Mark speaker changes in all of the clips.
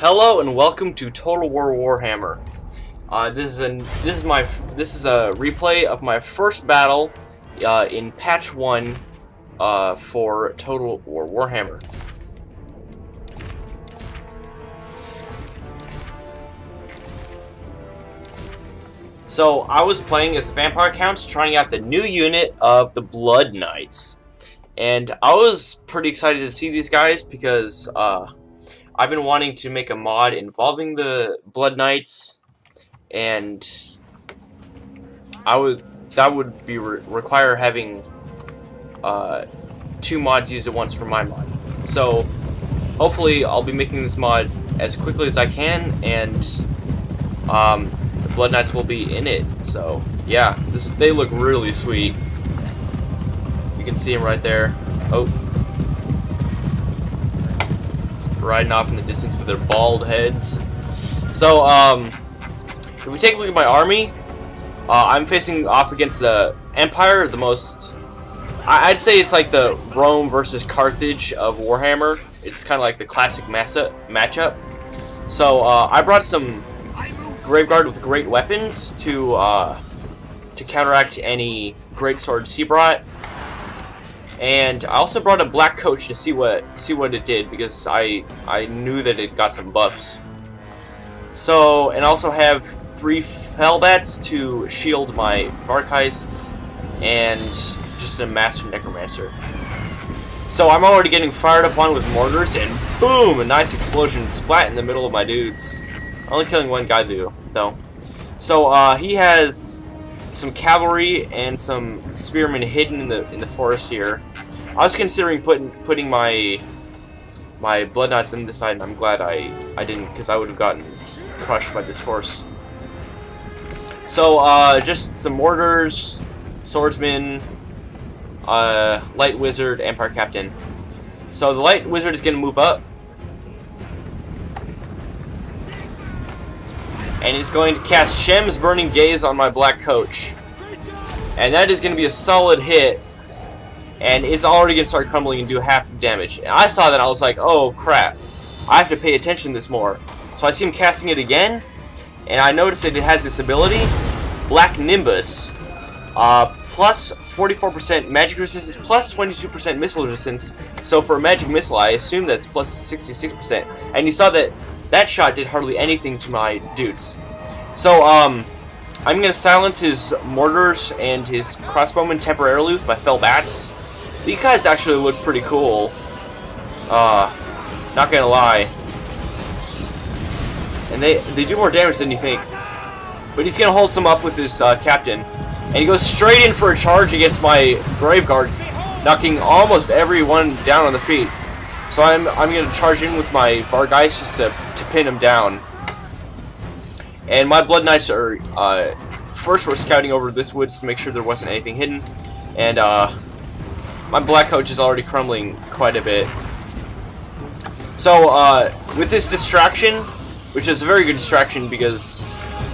Speaker 1: Hello and welcome to Total War Warhammer. This is a replay of my first battle in Patch 1 for Total War Warhammer. So I was playing as Vampire Counts, trying out the new unit of the Blood Knights, and I was pretty excited to see these guys because I've been wanting to make a mod involving the Blood Knights, and that would be require having 2 mods used at once for my mod. So hopefully I'll be making this mod as quickly as I can, and the Blood Knights will be in it. So yeah, they look really sweet. You can see them right there. Oh, riding off in the distance with their bald heads. So if we take a look at my army, I'm facing off against the Empire, the most, I'd say it's like the Rome versus Carthage of Warhammer. It's kind of like the classic matchup. So I brought some Graveguard with great weapons to counteract any great swords he brought. And I also brought a black coach to see what it did, because I knew that it got some buffs. So, and I also have 3 Fellbats to shield my Varkheists and just a Master Necromancer. So I'm already getting fired up on with mortars, and boom, a nice explosion splat in the middle of my dudes. Only killing one guy though. So he has some cavalry and some spearmen hidden in the forest here. I was considering putting my Blood Knights on this side, and I'm glad I didn't, because I would have gotten crushed by this force. So just some mortars, swordsmen, light wizard, Empire Captain. So the light wizard is going to move up, and he's going to cast Shem's Burning Gaze on my black coach. And that is going to be a solid hit, and it's already going to start crumbling and do half damage. And I saw that, I was like, oh crap, I have to pay attention to this more. So I see him casting it again, and I noticed that it has this ability, Black Nimbus, plus 44% magic resistance, plus 22% missile resistance. So for a magic missile, I assume that's plus 66%. And you saw that shot did hardly anything to my dudes. So I'm going to silence his mortars and his crossbowmen temporarily with my Fellbats. These guys actually look pretty cool. Not gonna lie. And they do more damage than you think. But he's going to hold some up with his captain. And he goes straight in for a charge against my Graveguard, knocking almost everyone down on the feet. So I'm going to charge in with my Vargheists just to pin him down. And my Blood Knights are, first we're scouting over this woods to make sure there wasn't anything hidden. And my black coach is already crumbling quite a bit. So with this distraction, which is a very good distraction because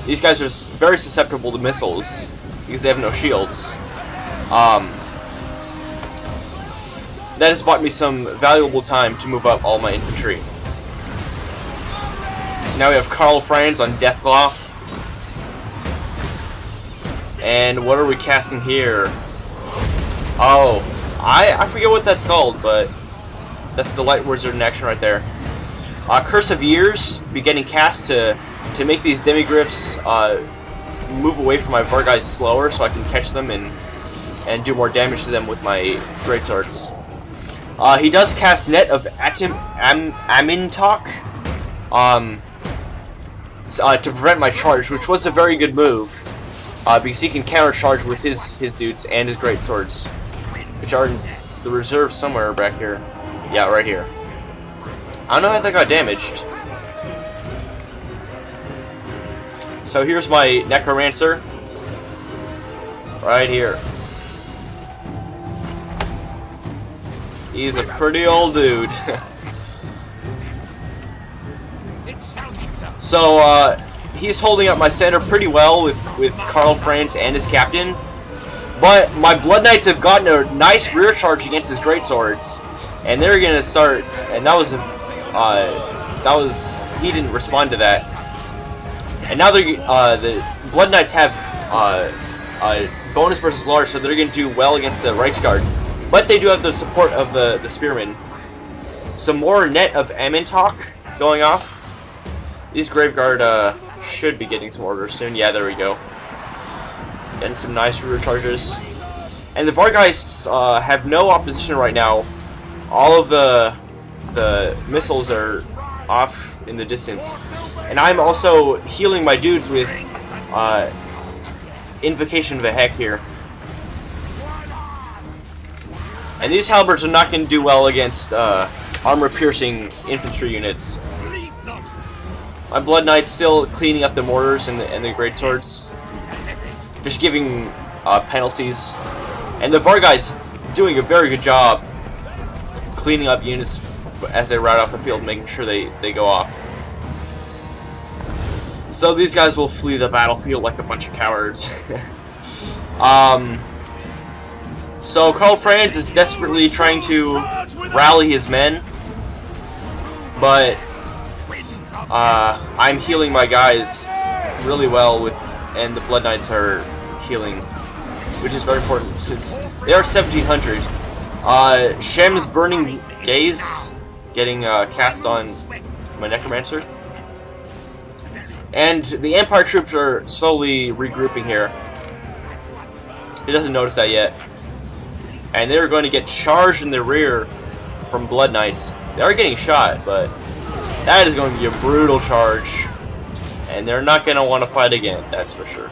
Speaker 1: these guys are very susceptible to missiles because they have no shields, that has bought me some valuable time to move up all my infantry. Now we have Karl Franz on Deathclaw. And what are we casting here? Oh, I forget what that's called, but that's the light wizard in action right there. Curse of Years be getting cast to make these demigryphs move away from my Vargheists slower, so I can catch them and do more damage to them with my greatswords. He does cast Net of Amintok to prevent my charge, which was a very good move, because he can counter charge with his dudes and his greatswords, which are in the reserve somewhere back here. Yeah, right here. I don't know how that got damaged. So here's my Necromancer. Right here. He's a pretty old dude. So he's holding up my center pretty well with Karl Franz and his captain. But my Blood Knights have gotten a nice rear charge against his greatswords. And they're going to start, and that was a he didn't respond to that. And now the Blood Knights have bonus versus large, so they're going to do well against the Reiksguard. But they do have the support of the Spearmen. Some more net of Ammontok going off. These Graveguard should be getting some orders soon. Yeah, there we go. Getting some nice rear charges. And the Vargeists have no opposition right now. All of the missiles are off in the distance. And I'm also healing my dudes with Invocation of the Heck here. And these halberds are not going to do well against armor-piercing infantry units. My Blood Knight's still cleaning up the mortars and the greatswords. Just giving penalties. And the Vargeists doing a very good job cleaning up units as they ride off the field, making sure they go off. So these guys will flee the battlefield like a bunch of cowards. So Karl Franz is desperately trying to rally his men, but I'm healing my guys really well and the Blood Knights are healing, which is very important since they are 1700. Shem's Burning Gaze getting cast on my Necromancer. And the Empire troops are slowly regrouping here. He doesn't notice that yet. And they're going to get charged in the rear from Blood Knights. They are getting shot, but that is going to be a brutal charge. And they're not going to want to fight again, that's for sure.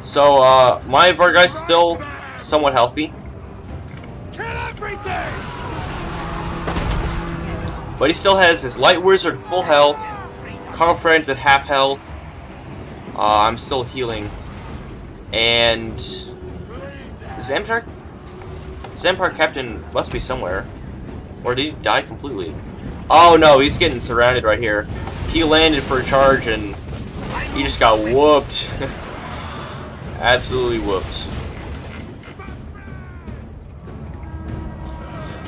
Speaker 1: So, my Vargeist is still somewhat healthy.
Speaker 2: Kill everything!
Speaker 1: But he still has his Light Wizard full health. Karl Franz at half health. I'm still healing. And Empire Captain must be somewhere. Or did he die completely? Oh no, he's getting surrounded right here. He landed for a charge and he just got whooped. Absolutely whooped.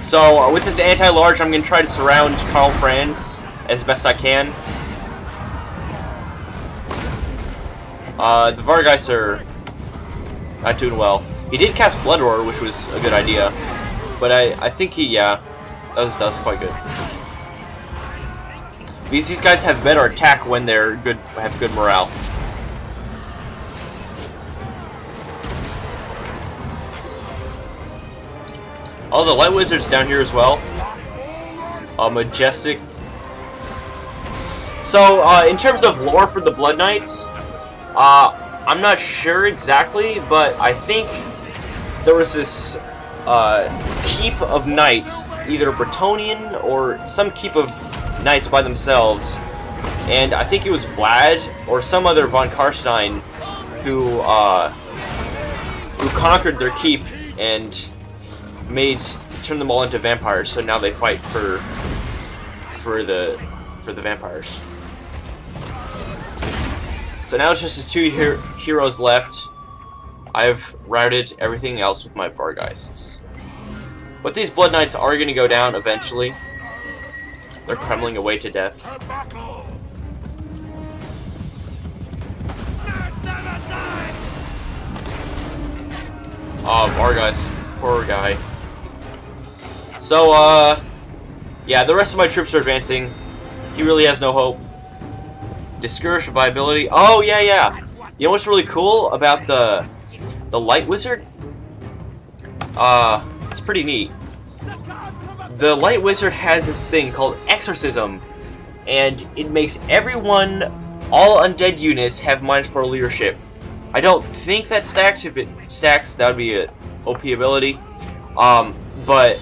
Speaker 1: So with this anti-large, I'm going to try to surround Karl Franz as best I can. The Vargeists are not doing well. He did cast Blood Roar, which was a good idea. But I think that was quite good. Because these guys have better attack when they're have good morale. Oh, the Light Wizard's down here as well. Majestic. So, in terms of lore for the Blood Knights, I'm not sure exactly, but I think there was this keep of knights, either Bretonnian or some keep of knights by themselves, and I think it was Vlad or some other von Karstein who conquered their keep and turned them all into vampires. So now they fight for the vampires. So now it's just his two heroes left. I've routed everything else with my Vargeists. But these Blood Knights are going to go down eventually. They're crumbling away to death. Oh, Vargeist. Poor guy. So, yeah, the rest of my troops are advancing. He really has no hope. Discouraged by ability. Oh, yeah. You know what's really cool about the Light Wizard? It's pretty neat. The Light Wizard has this thing called Exorcism, and it makes all undead units have -4 leadership. I don't think that stacks. If it stacks, that would be an OP ability. But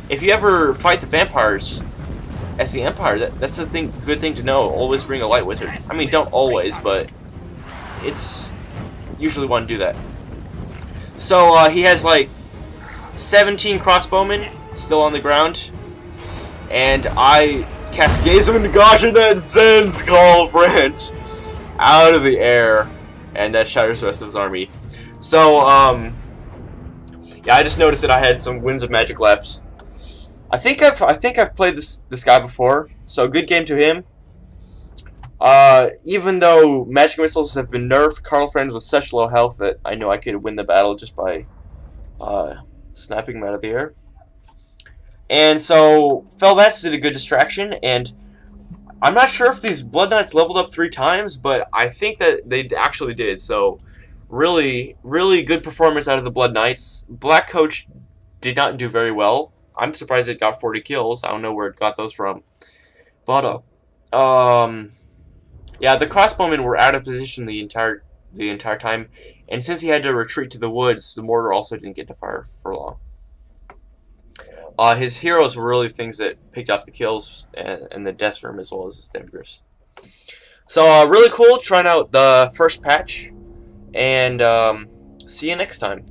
Speaker 1: if you ever fight the vampires as the Empire, that's a good thing to know. Always bring a Light Wizard. I mean, don't always, but it's usually want to do that. So he has like 17 crossbowmen still on the ground, and I cast Gaze of Negation and sends Karl Franz out of the air, and that shatters the rest of his army. So yeah, I just noticed that I had some Winds of Magic left. I think I've played this guy before, so good game to him. Even though magic missiles have been nerfed, Carl Franz was such low health that I knew I could win the battle just by snapping him out of the air. And so Felbats did a good distraction, and I'm not sure if these Blood Knights leveled up 3 times, but I think that they actually did. So really, really good performance out of the Blood Knights. Black Coach did not do very well. I'm surprised it got 40 kills. I don't know where it got those from. But yeah, the crossbowmen were out of position the entire time, and since he had to retreat to the woods, the mortar also didn't get to fire for long. His heroes were really things that picked up the kills, and the death room as well as his Demigryphs. So really cool trying out the first patch, and see you next time.